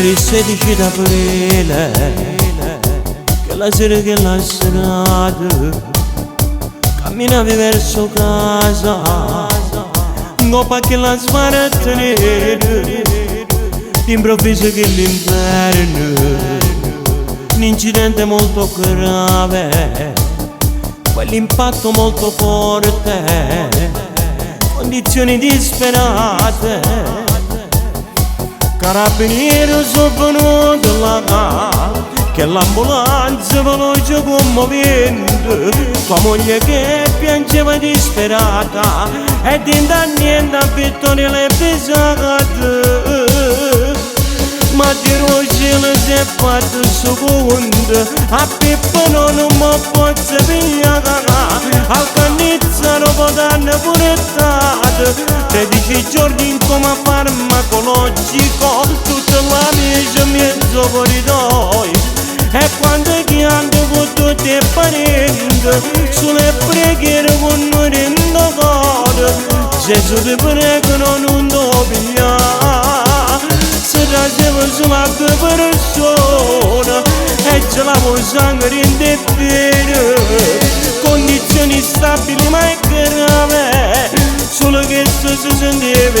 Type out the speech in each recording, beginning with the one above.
il 16 d'aprile, che la sera che la serata camminavi verso casa, dopo che la sbarattene, d'improvviso che l'inverno, un incidente molto grave, quell'impatto molto forte, condizioni disperate, carabinieri sono venuti là, che l'ambulanza veloce commovente, tua moglie che piangeva disperata, e da niente a vittoria le pesate. Ma di cielo si è fatto secondo, a Pippo non mi posso pigliare, al Cannizzaro potanno pure stato, 13 giorni in coma farmacologico, tutta la mia mezzo corridoio, e quando chiamo con tutti i parenti, sulle preghiere con noi rendo code, Gesù ti prego non ti pigliare. Se ragione sulla tua persona e ce la vuoi sangue in te vero, condizioni stabili ma è grave, solo che si sentiva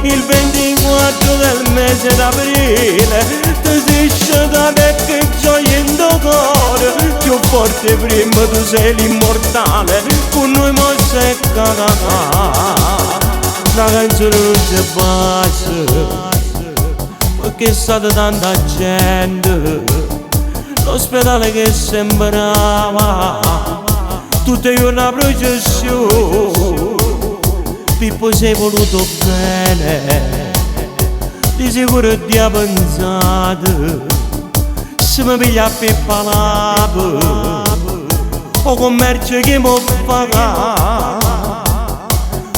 il 24 del mese d'aprile, ti sei scedato e che gioia in tuo cuore, più forte prima tu sei l'immortale, con noi mo sei cagata, la canzone non si basta. Perché è stata tanta gente, l'ospedale che sembrava tutta una processione. Pippo sei voluto bene, di sicuro ti ha pensato, se mi piglia a Pippa o commercio che mi fa.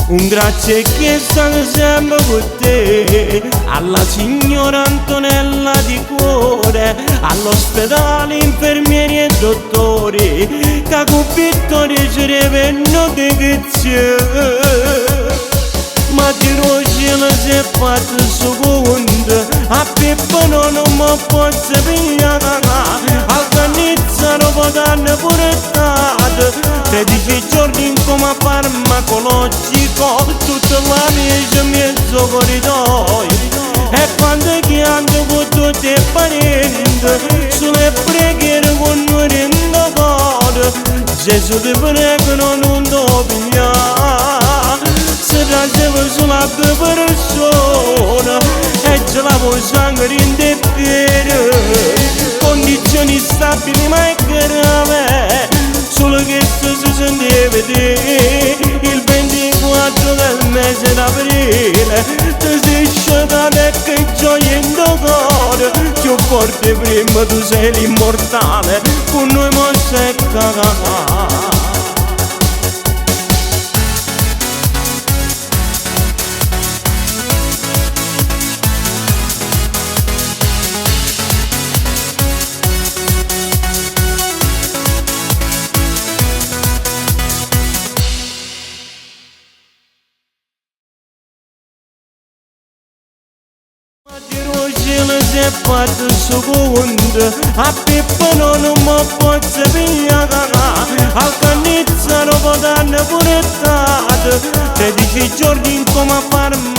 Un grazie che stanno sempre con te, alla signora Antonella di cuore, all'ospedale infermieri e dottori, che con vittoria ci revenno che c'è. Ma di cielo si è fatto secondo, a Pippo non mi posso pigliare, al Cannizzaro potanno pure stato, 13 giorni in coma farmacologico, tutta la mia mezzo corridoio, e quando chiamo con tutti i parenti, sulle preghiere con noi rendo code, Gesù ti prego non ti pigliare. Se ragione sulla tua persona e ce la vuoi sangue in te vero, condizioni stabili ma è grave, solo che si sentiva il 24 del mese d'aprile, ti sei scedato e che gioia in tuo cuore, più forte prima tu sei l'immortale, con noi mo sei cagata. Cielo si è fatto secondo, a Pippo non mi posso pigliare, al Cannizzaro potanno pure stato, 13 giorni in coma farmacologico.